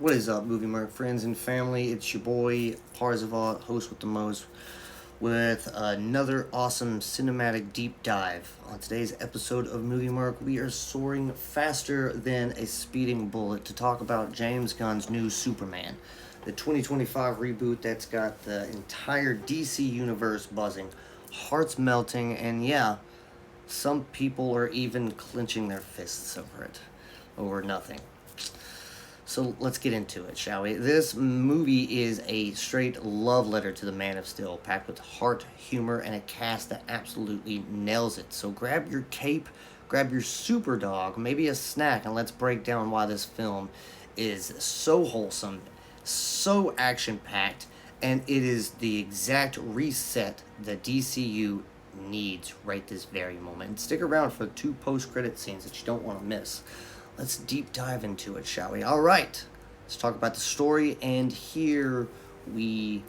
What is up, Movie Mark friends and family? It's your boy Parzival, host with the most, with another awesome cinematic deep dive. On today's episode of Movie Mark, we are soaring faster than a speeding bullet to talk about James Gunn's new Superman, the 2025 reboot that's got the entire DC universe buzzing, hearts melting, and yeah, some people are even clenching their fists over it, over nothing. So let's get into it, shall we? This movie is a straight love letter to the Man of Steel, packed with heart, humor, and a cast that absolutely nails it. So grab your cape, grab your super dog, maybe a snack, and let's break down why this film is so wholesome, so action packed, and it is the exact reset the DCU needs right this very moment. And stick around for the two post-credit scenes that you don't want to miss. Let's deep dive into it, shall we? All right, let's talk about the story, and here we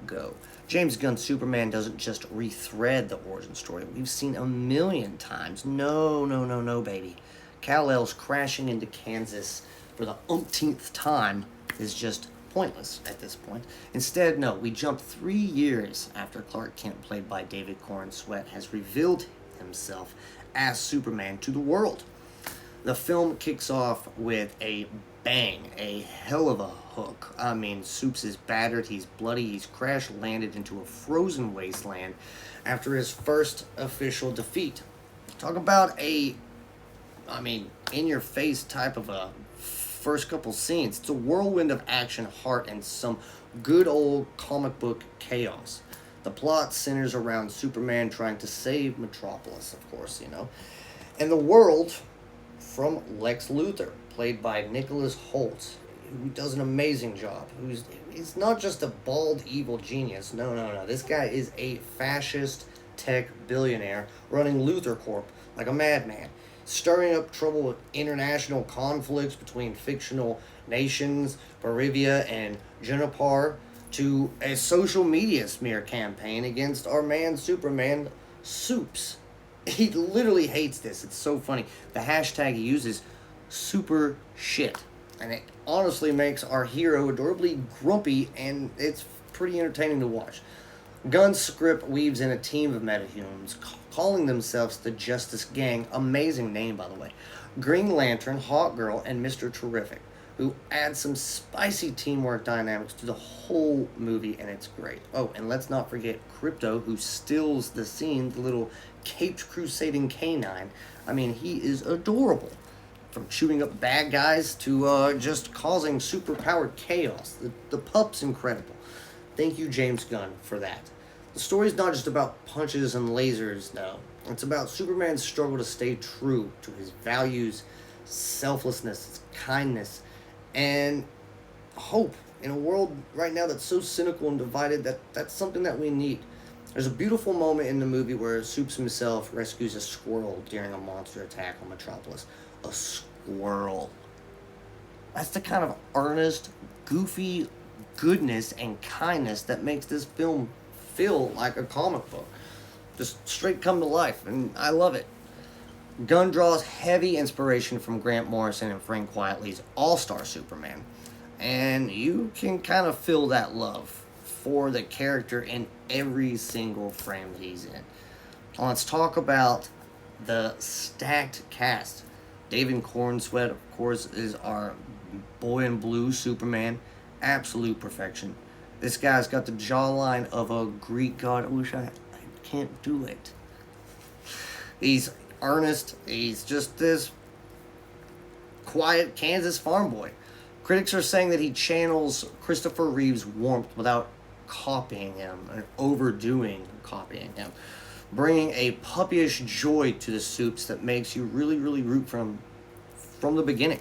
go. James Gunn's Superman doesn't just rethread the origin story we've seen a million times. No, baby. Kal-El's crashing into Kansas for the umpteenth time is just pointless at this point. Instead, no, we jump 3 years after Clark Kent, played by David Corenswet, has revealed himself as Superman to the world. The film kicks off with a bang, a hell of a hook. I mean, Supes is battered, he's bloody, he's crash landed into a frozen wasteland after his first official defeat. Talk about in your face type of a first couple scenes. It's a whirlwind of action, heart, and some good old comic book chaos. The plot centers around Superman trying to save Metropolis, of course, and the world from Lex Luthor, played by Nicholas Hoult, who does an amazing job. He's not just a bald evil genius. No. This guy is a fascist tech billionaire running Luthor Corp like a madman, stirring up trouble with international conflicts between fictional nations, Barivia and Junipar, to a social media smear campaign against our man Superman, Supes. He literally hates this. It's so funny. The hashtag he uses, super shit. And it honestly makes our hero adorably grumpy, and it's pretty entertaining to watch. Gunn's script weaves in a team of metahumans calling themselves the Justice Gang. Amazing name, by the way. Green Lantern, Hawkgirl, and Mr. Terrific, who add some spicy teamwork dynamics to the whole movie, and it's great. Oh, and let's not forget Crypto, who steals the scene, the little caped crusading canine. I mean, he is adorable. From shooting up bad guys to just causing superpowered chaos. The pup's incredible. Thank you, James Gunn, for that. The story's not just about punches and lasers, no. It's about Superman's struggle to stay true to his values, selflessness, kindness, and hope in a world right now that's so cynical and divided. That's something that we need. There's a beautiful moment in the movie where Supes himself rescues a squirrel during a monster attack on Metropolis. A squirrel. That's the kind of earnest, goofy goodness and kindness that makes this film feel like a comic book. Just straight come to life, and I love it. Gunn draws heavy inspiration from Grant Morrison and Frank Quitely's All-Star Superman, and you can kind of feel that love for the character in every single frame that he's in. Let's talk about the stacked cast. David Corenswet, of course, is our boy in blue Superman. Absolute perfection. This guy's got the jawline of a Greek god. I wish I can't do it. He's earnest. He's just this quiet Kansas farm boy. Critics are saying that he channels Christopher Reeve's warmth without copying him or overdoing copying him, bringing a puppyish joy to the Supes that makes you really root from the beginning.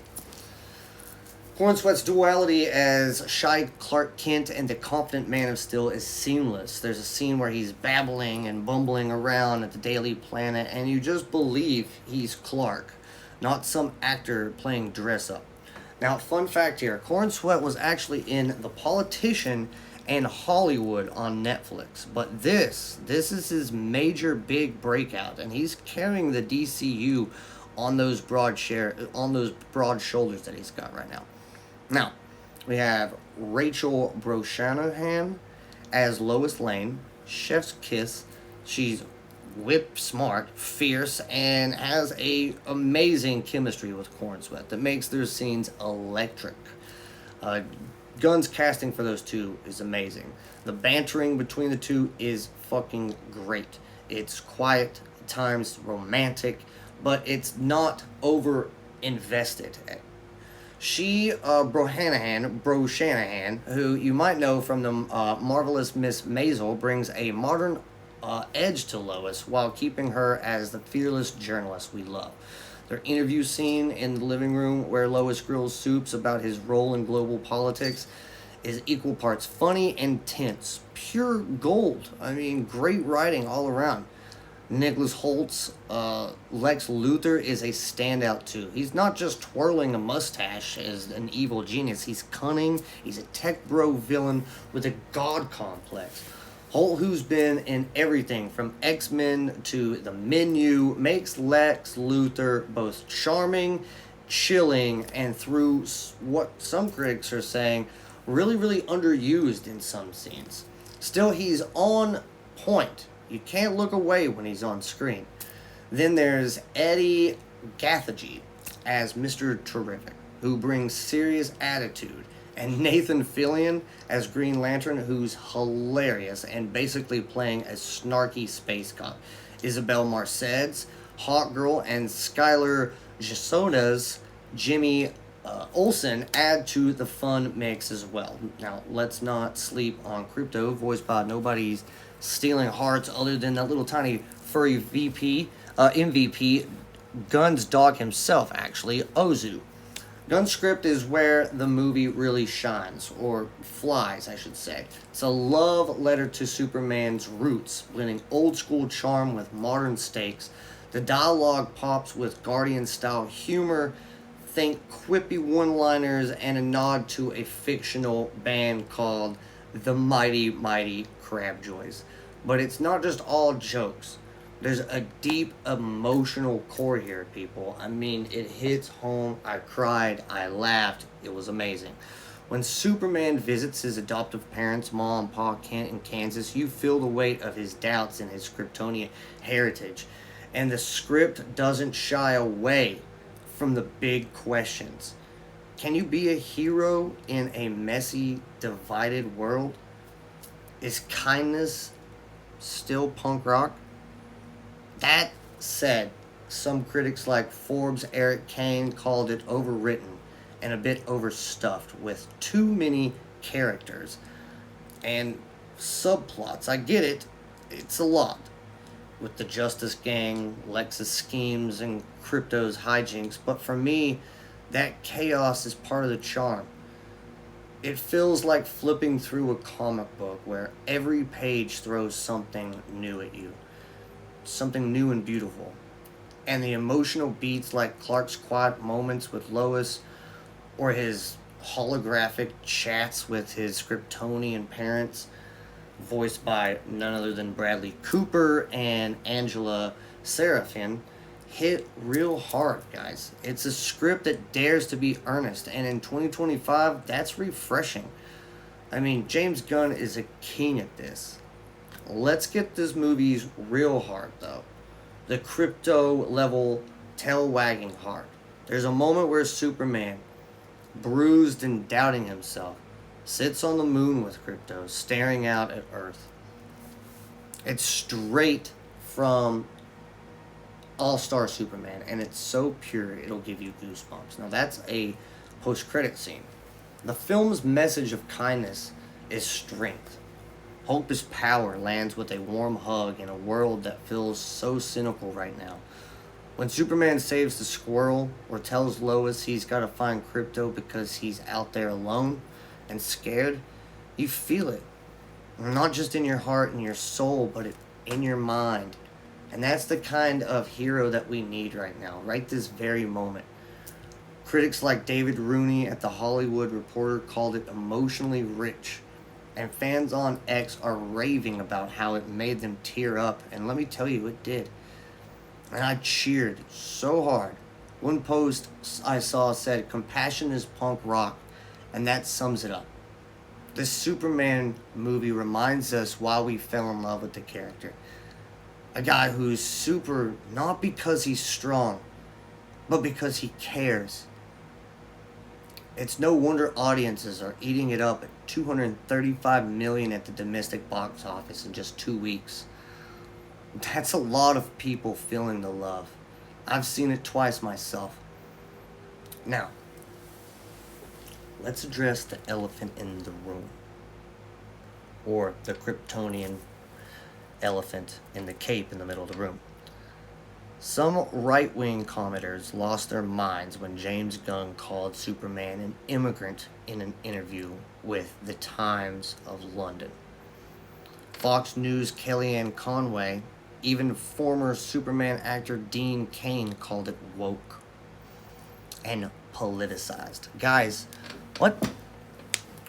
Corenswet's duality as shy Clark Kent and the confident Man of Steel is seamless. There's a scene where he's babbling and bumbling around at the Daily Planet, and you just believe he's Clark, not some actor playing dress-up. Now, fun fact here, Corenswet was actually in The Politician and Hollywood on Netflix, but this is his major big breakout, and he's carrying the DCU on those broad shoulders that he's got right now. Now, We have Rachel Brosnahan as Lois Lane, Chef's Kiss. She's whip smart, fierce, and has a amazing chemistry with Cornsweet that makes their scenes electric. Uh, Gunn's casting for those two is amazing. The bantering between the two is fucking great. It's quiet, at times romantic, but it's not over invested. Bro Shanahan, who you might know from the Marvelous Miss Maisel, brings a modern edge to Lois while keeping her as the fearless journalist we love. Their interview scene in the living room where Lois grills Soups about his role in global politics is equal parts funny and tense. Pure gold. I mean, great writing all around. Nicholas Holt's Lex Luthor is a standout too. He's not just twirling a mustache as an evil genius. He's cunning. He's a tech bro villain with a god complex. Holt, who's been in everything from X-Men to The Menu, makes Lex Luthor both charming, chilling, and through what some critics are saying, really, really underused in some scenes. Still, he's on point. You can't look away when he's on screen. Then there's Eddie Gathegi as Mr. Terrific, who brings serious attitude, and Nathan Fillion as Green Lantern, who's hilarious and basically playing a snarky space cop. Isabel Marced's Hawkgirl and Skylar Gisona's Jimmy Olsen add to the fun mix as well. Now, let's not sleep on Crypto, voiced by nobody's stealing hearts other than that little tiny furry MVP, Gunn's dog himself, actually, Ozu. Gunn's script is where the movie really shines, or flies, I should say. It's a love letter to Superman's roots, blending old school charm with modern stakes. The dialogue pops with Guardian-style humor. Think quippy one-liners and a nod to a fictional band called the Mighty Mighty Crabjoys. But it's not just all jokes. There's a deep emotional core here, people. I mean, it hits home. I cried. I laughed. It was amazing. When Superman visits his adoptive parents, Ma and Pa Kent in Kansas, you feel the weight of his doubts and his Kryptonian heritage. And the script doesn't shy away from the big questions. Can you be a hero in a messy, divided world? Is kindness still punk rock? That said, some critics like Forbes' Eric Kane called it overwritten and a bit overstuffed with too many characters and subplots. I get it, it's a lot. With the Justice Gang, Lex's schemes, and Crypto's hijinks, but for me, that chaos is part of the charm. It feels like flipping through a comic book where every page throws something new at you. Something new and beautiful. And the emotional beats like Clark's quiet moments with Lois or his holographic chats with his Kryptonian parents, voiced by none other than Bradley Cooper and Angela Serafin, hit real hard, guys. It's a script that dares to be earnest, and in 2025, that's refreshing. I mean, James Gunn is a king at this. Let's get this movie's real heart, though. The Crypto level, tail wagging heart. There's a moment where Superman, bruised and doubting himself, sits on the moon with Crypto, staring out at Earth. It's straight from All-Star Superman, and it's so pure it'll give you goosebumps. Now that's a post-credit scene. The film's message of kindness is strength. Hope is power lands with a warm hug in a world that feels so cynical right now. When Superman saves the squirrel or tells Lois he's got to find Crypto because he's out there alone and scared, you feel it. Not just in your heart and your soul, but in your mind. And that's the kind of hero that we need right now, right this very moment. Critics like David Rooney at The Hollywood Reporter called it emotionally rich. And fans on X are raving about how it made them tear up. And let me tell you, it did. And I cheered so hard. One post I saw said, "Compassion is punk rock, And that sums it up. This Superman movie reminds us why we fell in love with the character. A guy who's super not because he's strong, but because he cares. It's no wonder audiences are eating it up at 235 million at the domestic box office in just 2 weeks. That's a lot of people feeling the love. I've seen it twice myself. Now, let's address the elephant in the room, or the Kryptonian elephant in the cape in the middle of the room. Some right-wing commenters lost their minds when James Gunn called Superman an immigrant in an interview with the Times of London. Fox News' Kellyanne Conway, even former Superman actor Dean Cain called it woke and politicized. Guys, what?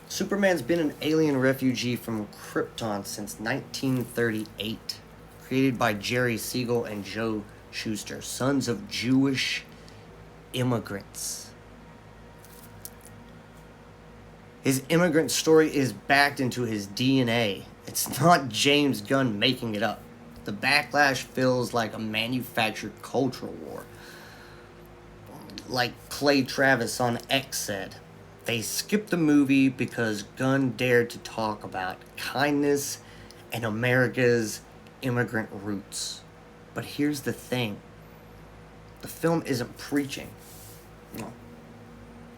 Superman's been an alien refugee from Krypton since 1938, created by Jerry Siegel and Joe Shuster, sons of Jewish immigrants. His immigrant story is backed into his DNA. It's not James Gunn making it up. The backlash feels like a manufactured cultural war. Like Clay Travis on X said, they skipped the movie because Gunn dared to talk about kindness and America's immigrant roots. But here's the thing. The film isn't preaching. No.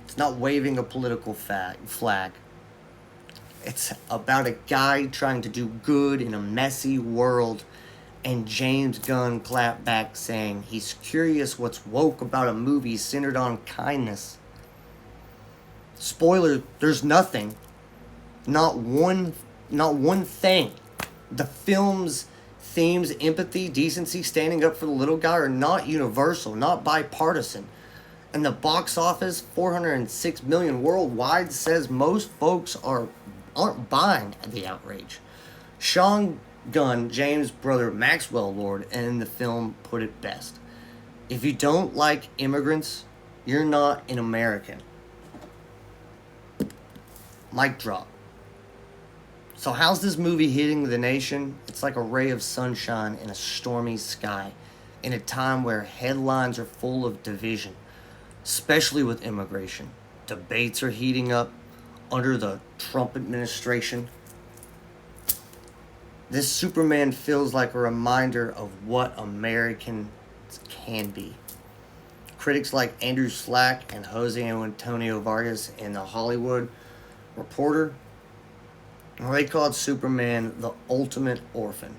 It's not waving a political flag. It's about a guy trying to do good in a messy world, and James Gunn clapped back saying he's curious what's woke about a movie centered on kindness. Spoiler, there's nothing. Not one thing. The film's themes, empathy, decency, standing up for the little guy are not universal, not bipartisan. And the box office, 406 million worldwide, says most folks aren't buying the outrage. Sean Gunn, James' brother Maxwell Lord, and in the film put it best. If you don't like immigrants, you're not an American. Mic drop. So how's this movie hitting the nation? It's like a ray of sunshine in a stormy sky, in a time where headlines are full of division, especially with immigration. Debates are heating up under the Trump administration. This Superman feels like a reminder of what Americans can be. Critics like Andrew Slack and Jose Antonio Vargas in The Hollywood Reporter, they called Superman the ultimate orphan,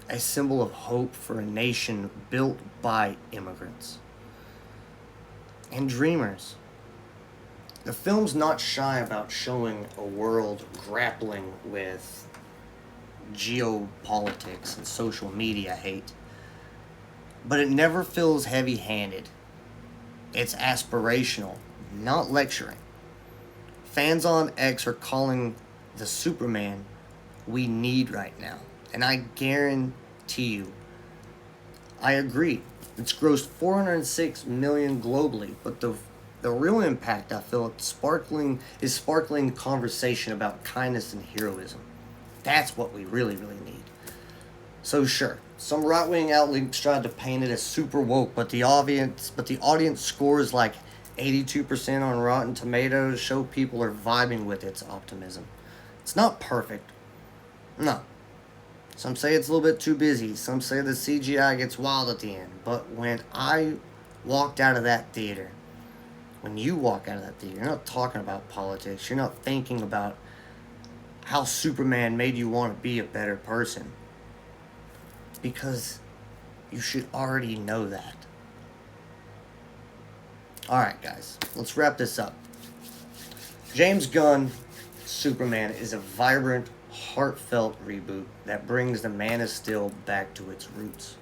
a symbol of hope for a nation built by immigrants and dreamers. The film's not shy about showing a world grappling with geopolitics and social media hate, but it never feels heavy-handed. It's aspirational, not lecturing. Fans on X are calling the Superman we need right now. And I guarantee you, I agree. It's grossed 406 million globally, but the real impact I feel is sparkling conversation about kindness and heroism. That's what we really, really need. So sure, some right-wing outlets tried to paint it as super woke, but the audience scores like 82% on Rotten Tomatoes show people are vibing with its optimism. It's not perfect. No. Some say it's a little bit too busy. Some say the CGI gets wild at the end. But when I walked out of that theater, when you walk out of that theater, you're not talking about politics. You're not thinking about how Superman made you want to be a better person. Because you should already know that. Alright, guys. Let's wrap this up. James Gunn, Superman, is a vibrant, heartfelt reboot that brings the Man of Steel back to its roots.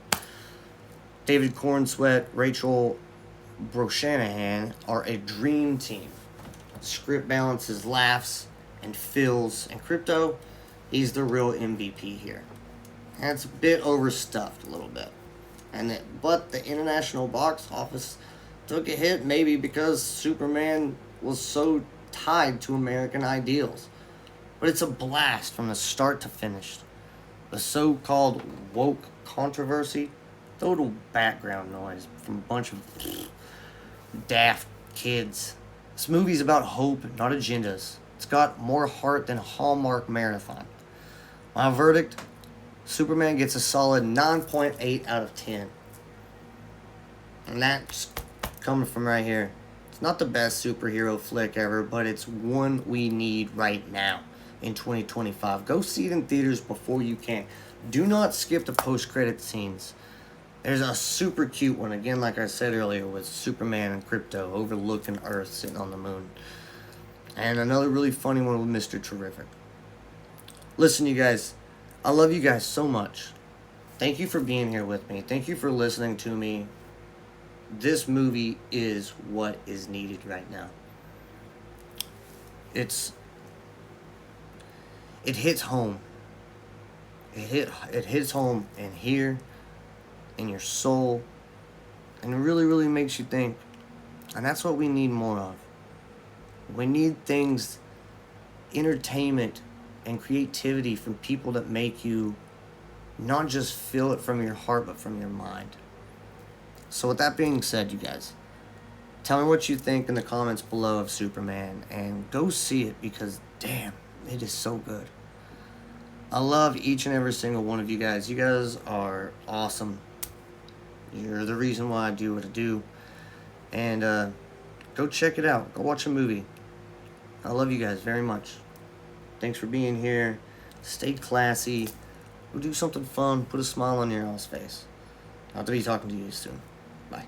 David Cornsweet, Rachel Brosnahan are a dream team. The script balances laughs and feels, and Krypto, he's the real MVP here. And it's a bit overstuffed a little bit. But the international box office took a hit maybe because Superman was so tied to American ideals. But it's a blast from the start to finish. The so-called woke controversy, total background noise from a bunch of daft kids. This movie's about hope, not agendas. It's got more heart than Hallmark Marathon. My verdict, Superman gets a solid 9.8 out of 10. And that's coming from right here. It's not the best superhero flick ever, but it's one we need right now in 2025. Go see it in theaters before you can. Do not skip the post-credit scenes. There's a super cute one, again, like I said earlier, with Superman and Krypto overlooking Earth sitting on the moon. And another really funny one with Mr. Terrific. Listen, you guys, I love you guys so much. Thank you for being here with me. Thank you for listening to me. This movie is what is needed right now. It hits home. It hits home in here, in your soul, and it really, really makes you think. And that's what we need more of. We need things, entertainment and creativity from people that make you not just feel it from your heart, but from your mind. So with that being said, you guys, tell me what you think in the comments below of Superman, and go see it because, damn, it is so good. I love each and every single one of you guys. You guys are awesome. You're the reason why I do what I do. And go check it out. Go watch a movie. I love you guys very much. Thanks for being here. Stay classy. Go do something fun. Put a smile on your all's face. I'll have to be talking to you soon. Bye.